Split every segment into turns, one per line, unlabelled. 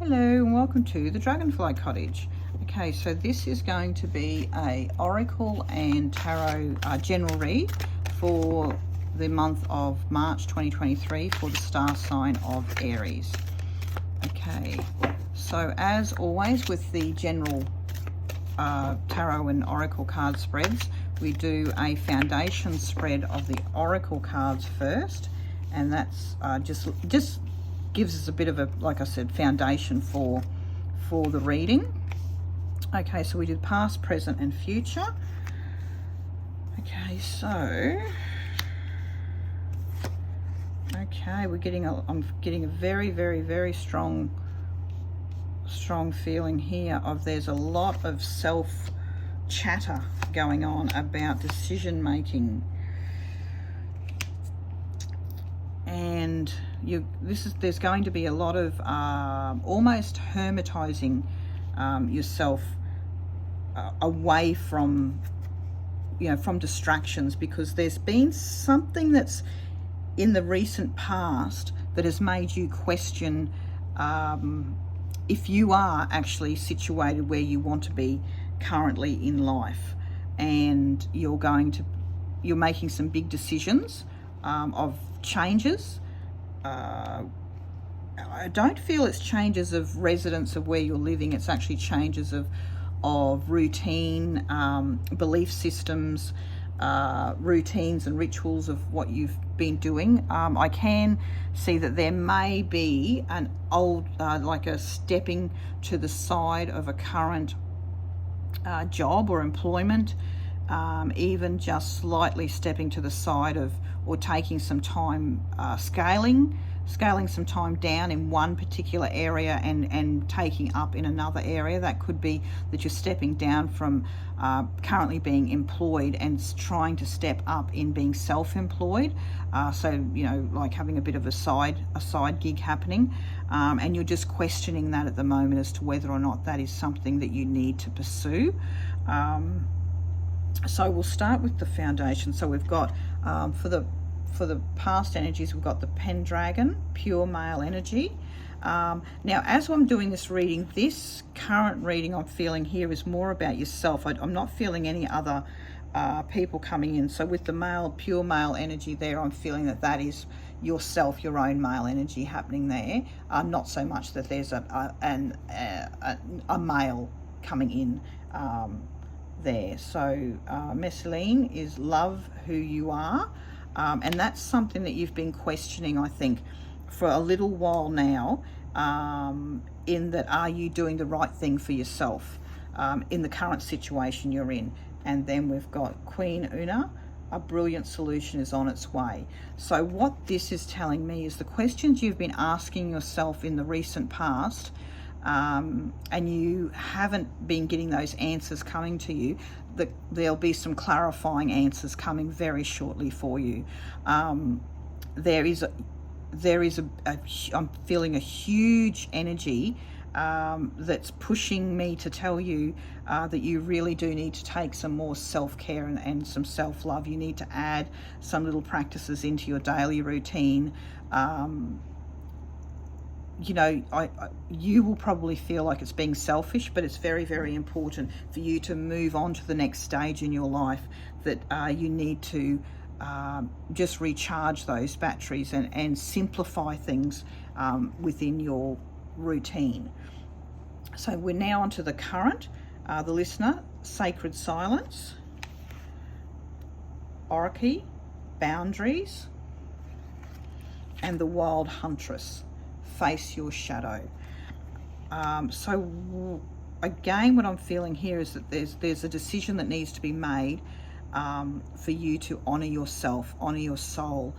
Hello and welcome to the Dragonfly Cottage. Okay, so this is going to be a Oracle and Tarot general read for the month of March 2023 for the star sign of Aries. Okay, so as always with the general Tarot and Oracle card spreads, we do a foundation spread of the Oracle cards first, and that's just gives us a bit of a, like I said, foundation for the reading. Okay, so we did past, present and future. Okay, so I'm getting a very strong feeling here of there's a lot of self chatter going on about decision making, and there's going to be a lot of almost hermetizing yourself away from from distractions, because there's been something that's in the recent past that has made you question if you are actually situated where you want to be currently in life, and you're making some big decisions of changes. I don't feel it's changes of residence of where you're living. It's actually changes of routine, belief systems, routines and rituals of what you've been doing. I can see that there may be an old, like a stepping to the side of a current job or employment, even just slightly stepping to the side of, or taking some time scaling some time down in one particular area and taking up in another area. That could be that you're stepping down from currently being employed and trying to step up in being self-employed. So like having a bit of a side gig happening, and you're just questioning that at the moment as to whether or not that is something that you need to pursue. So we'll start with the foundation. So we've got for the past energies, we've got the Pendragon, pure male energy. Now, as I'm doing this reading, this current reading I'm feeling here is more about yourself. I'm not feeling any other people coming in. So with the pure male energy there, I'm feeling that is yourself, your own male energy happening there. Not so much that there's a male coming in there. So Mescaline is love who you are. And that's something that you've been questioning, I think, for a little while now, in that, are you doing the right thing for yourself in the current situation you're in? And then we've got Queen Una, a brilliant solution is on its way. So what this is telling me is the questions you've been asking yourself in the recent past, and you haven't been getting those answers coming to you, there'll be some clarifying answers coming very shortly for you. There is I'm feeling a huge energy that's pushing me to tell you that you really do need to take some more self-care and some self-love. You need to add some little practices into your daily routine. You will probably feel like it's being selfish, but it's very important for you to move on to the next stage in your life, that you need to just recharge those batteries and simplify things within your routine. So we're now onto the current, the listener, sacred silence, oracle, boundaries, and the wild huntress, face your shadow. So again, what I'm feeling here is that there's a decision that needs to be made for you to honor yourself, honor your soul.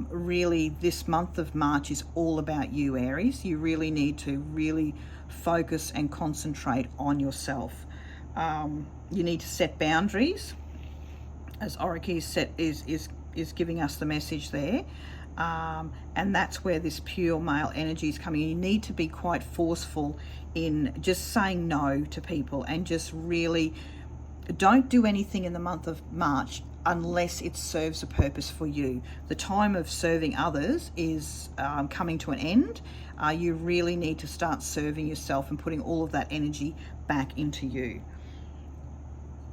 Really, this month of March is all about you, Aries. You really need to really focus and concentrate on yourself. You need to set boundaries, as Oracle is giving us the message there. And that's where this pure male energy is coming in. You need to be quite forceful in just saying no to people, and just really don't do anything in the month of March unless it serves a purpose for you. The time of serving others is coming to an end. You really need to start serving yourself and putting all of that energy back into you.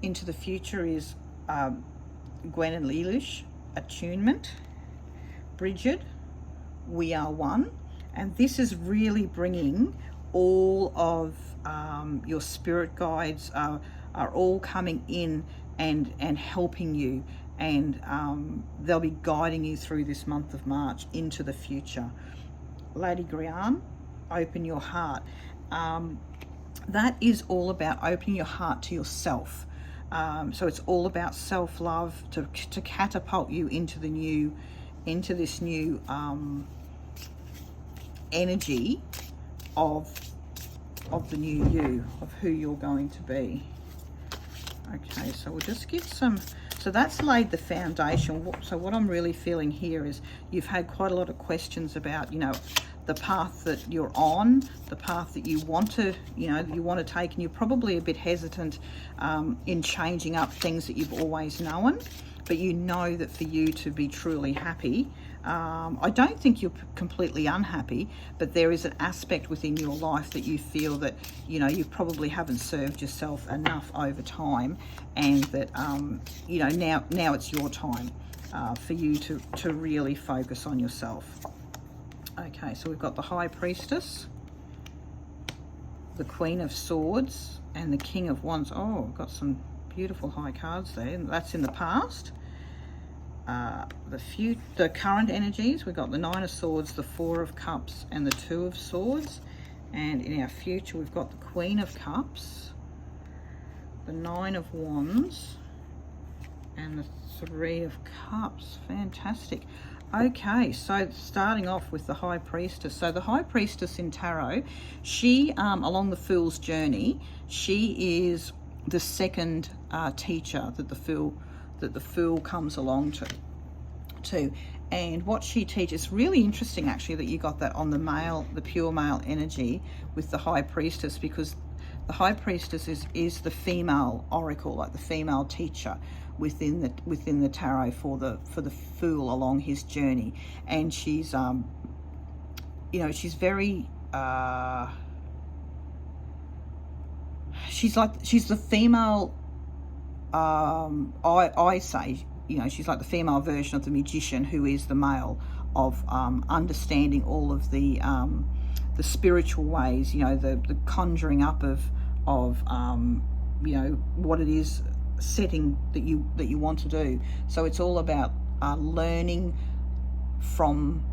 Into the future is Gwen and Leilish, attunement. Bridget, we are one. And this is really bringing all of your spirit guides are all coming in and helping you, and they'll be guiding you through this month of March into the future. Lady Grian, open your heart. That is all about opening your heart to yourself. So it's all about self-love to catapult you into this new energy of the new you, of who you're going to be. Okay, so we'll just get some, so that's laid the foundation. So what I'm really feeling here is you've had quite a lot of questions about, you know, the path that you're on, the path that you want to, you want to take, and you're probably a bit hesitant in changing up things that you've always known. But you know that for you to be truly happy, I don't think you're completely unhappy, but there is an aspect within your life that you feel that, you know, you probably haven't served yourself enough over time, and that, you know, now it's your time for you to really focus on yourself. Okay, so we've got the High Priestess, the Queen of Swords, and the King of Wands. Oh, we've got some beautiful high cards there. That's in the past. The current energies, we've got the Nine of Swords, the Four of Cups, and the Two of Swords. And in our future, we've got the Queen of Cups, the Nine of Wands, and the Three of Cups. Fantastic. Okay, so starting off with the High Priestess. So the High Priestess in Tarot, she, along the Fool's journey, she is the second teacher that the Fool comes along to. And what she teaches, really interesting actually that you got that on the pure male energy with the High Priestess, because the High Priestess is the female oracle, like the female teacher within the tarot for the Fool along his journey. And she's you know, she's very she's the female, I say, you know, she's like the female version of the magician, who is the male of understanding all of the spiritual ways, you know, the conjuring up of you know, what it is setting that you want to do. So it's all about learning from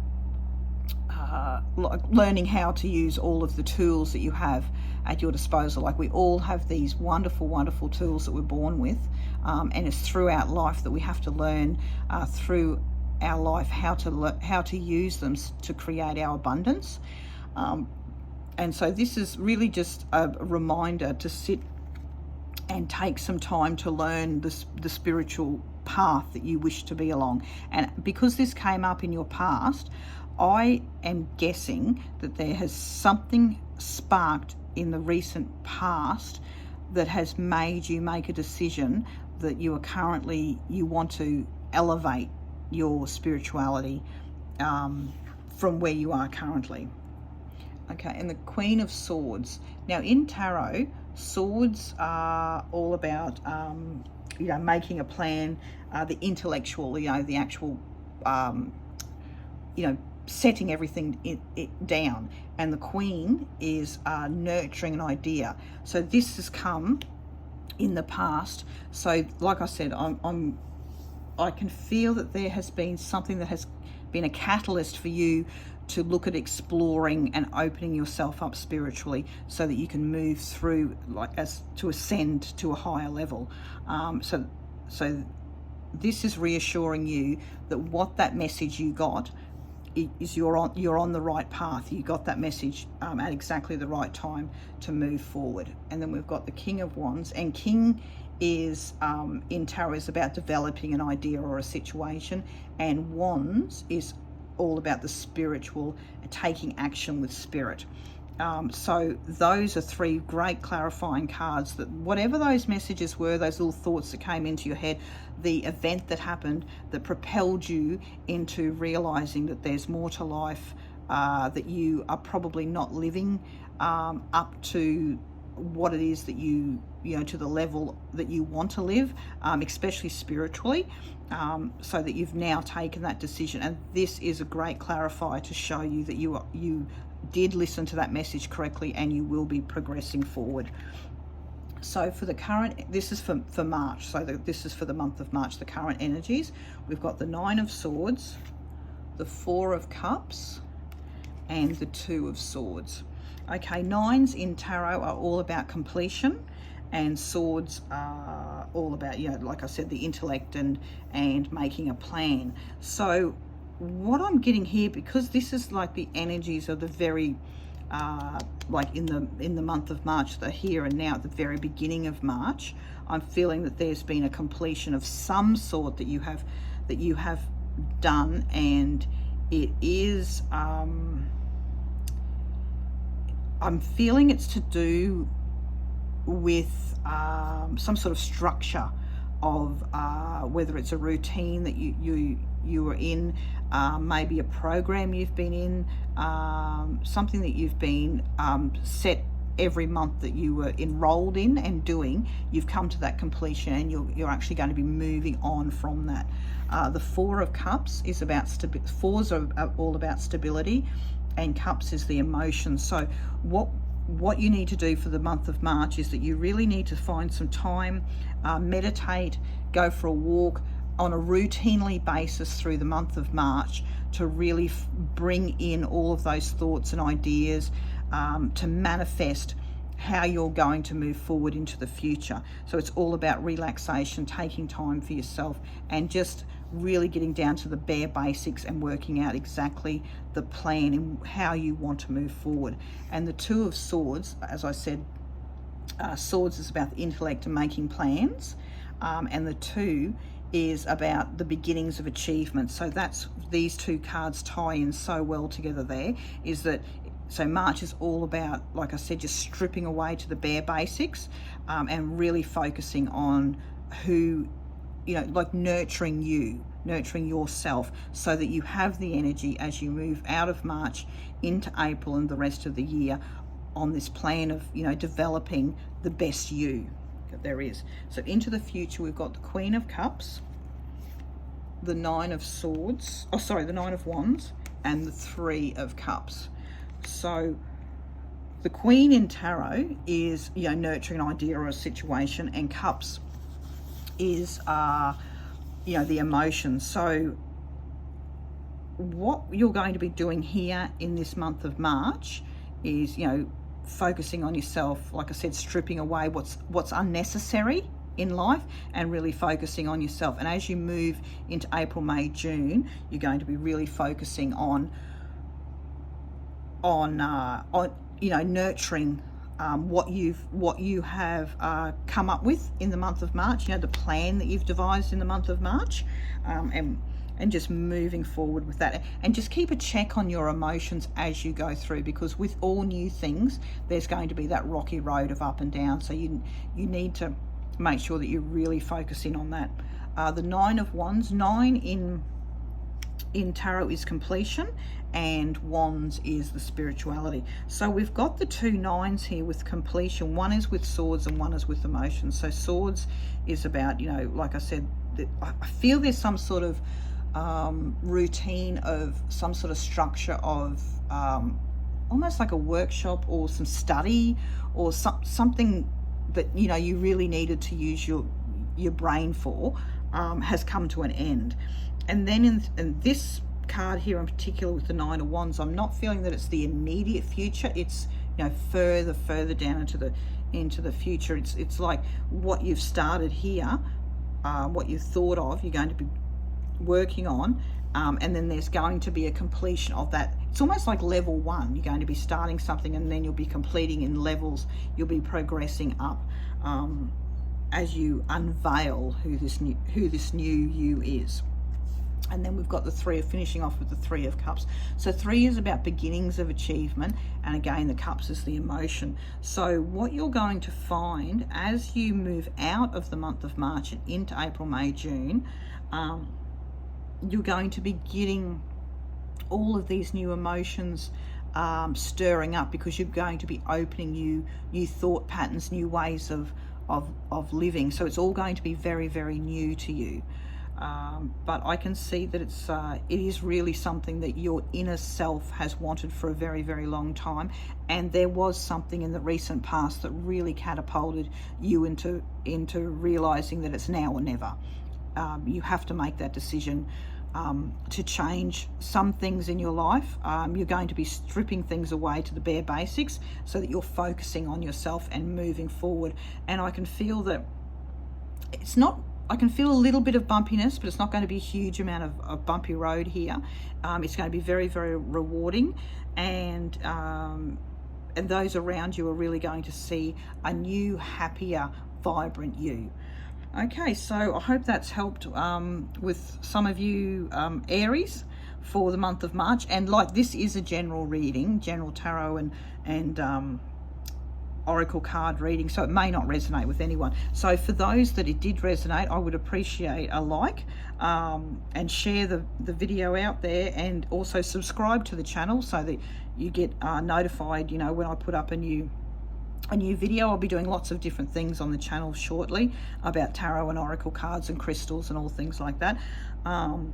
learning how to use all of the tools that you have at your disposal. Like, we all have these wonderful tools that we're born with, and it's throughout life that we have to learn through our life how to use them to create our abundance. And so this is really just a reminder to sit and take some time to learn the spiritual path that you wish to be along. And because this came up in your past, I am guessing that there has something sparked in the recent past that has made you make a decision that you want to elevate your spirituality from where you are currently. Okay, and the Queen of Swords. Now in tarot, swords are all about you know, making a plan, the intellectual, you know, the actual you know, setting everything down, and the Queen is nurturing an idea. So this has come in the past. So like I said, I can feel that there has been something that has been a catalyst for you to look at exploring and opening yourself up spiritually, so that you can move through, like, as to ascend to a higher level. So this is reassuring you that what that message you got is you're on the right path. You got that message at exactly the right time to move forward. And then we've got the King of Wands, and King is in tarot is about developing an idea or a situation, and Wands is all about the spiritual, taking action with spirit. So those are three great clarifying cards, that whatever those messages were, those little thoughts that came into your head, the event that happened that propelled you into realizing that there's more to life, that you are probably not living up to what it is that you know, to the level that you want to live, especially spiritually, so that you've now taken that decision. And this is a great clarifier to show you that you did listen to that message correctly, and you will be progressing forward. So for the current, this is for March, so this is for the month of March, the current energies. We've got the 9 of Swords, the 4 of Cups, and the 2 of Swords. Okay, 9s in tarot are all about completion, and swords are all about, you know, like I said, the intellect and making a plan. So what I'm getting here, because this is like the energies of the very like in the month of March, the here and now, at the very beginning of March, I'm feeling that there's been a completion of some sort that you have done, and it is I'm feeling it's to do with some sort of structure of whether it's a routine that you were in, maybe a program you've been in, something that you've been set every month that you were enrolled in and doing. You've come to that completion, and you're actually going to be moving on from that. The 4 of Cups is about fours are all about stability, and Cups is the emotion. So what you need to do for the month of March is that you really need to find some time, meditate, go for a walk on a routinely basis through the month of March, to really bring in all of those thoughts and ideas, to manifest how you're going to move forward into the future. So it's all about relaxation, taking time for yourself, and just really getting down to the bare basics and working out exactly the plan and how you want to move forward. And the 2 of Swords, as I said, Swords is about the intellect and making plans, and the 2 is about the beginnings of achievement. So that's, these two cards tie in so well together there, is that so March is all about, like I said, just stripping away to the bare basics, and really focusing on who, you know, like nurturing yourself, so that you have the energy as you move out of March into April and the rest of the year on this plan of, you know, developing the best you that there is. So into the future, we've got the Queen of Cups, the 9 of Swords, the 9 of Wands, and the 3 of Cups. So the Queen in tarot is, you know, nurturing an idea or a situation, and Cups is you know, the emotions. So what you're going to be doing here in this month of March is, you know, focusing on yourself, like I said, stripping away what's unnecessary in life, and really focusing on yourself. And as you move into April, May, June, you're going to be really focusing on you know, nurturing what you have come up with in the month of March, you know, the plan that you've devised in the month of March, and just moving forward with that. And just keep a check on your emotions as you go through, because with all new things, there's going to be that rocky road of up and down. So you need to make sure that you really focus in on that. The 9 of Wands, 9 in tarot is completion, and Wands is the spirituality. So we've got the 2 9s here with completion. One is with swords and one is with emotions. So swords is about, you know, like I said, I feel there's some sort of routine of some sort of structure of almost like a workshop or some study or something that, you know, you really needed to use your brain for, has come to an end. And then in this card here in particular with the 9 of Wands, I'm not feeling that it's the immediate future. It's, you know, further down into the future. It's like what you've started here, what you thought of, you're going to be working on, and then there's going to be a completion of that. It's almost like level 1. You're going to be starting something, and then you'll be completing in levels. You'll be progressing up as you unveil who this new you is. And then we've got the three of finishing off with the Three of Cups. So 3 is about beginnings of achievement, and again the cups is the emotion. So what you're going to find as you move out of the month of March and into April, May, June, you're going to be getting all of these new emotions stirring up, because you're going to be opening new thought patterns, new ways of living. So it's all going to be very, very new to you. But I can see that it is really something that your inner self has wanted for a very, very long time, and there was something in the recent past that really catapulted you into realizing that it's now or never. You have to make that decision to change some things in your life. You're going to be stripping things away to the bare basics so that you're focusing on yourself and moving forward. And I can feel that I can feel a little bit of bumpiness, but it's not going to be a huge amount of bumpy road here. It's going to be very, very rewarding, and those around you are really going to see a new, happier, vibrant you. Okay, so I hope that's helped with some of you Aries for the month of March. And like, this is a general reading, general tarot and oracle card reading, so it may not resonate with anyone. So for those that it did resonate, I would appreciate a like, and share the video out there, and also subscribe to the channel so that you get notified, you know, when I put up a new video. I'll be doing lots of different things on the channel shortly about tarot and oracle cards and crystals and all things like that. And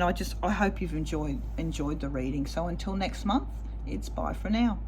I hope you've enjoyed the reading. So until next month, it's bye for now.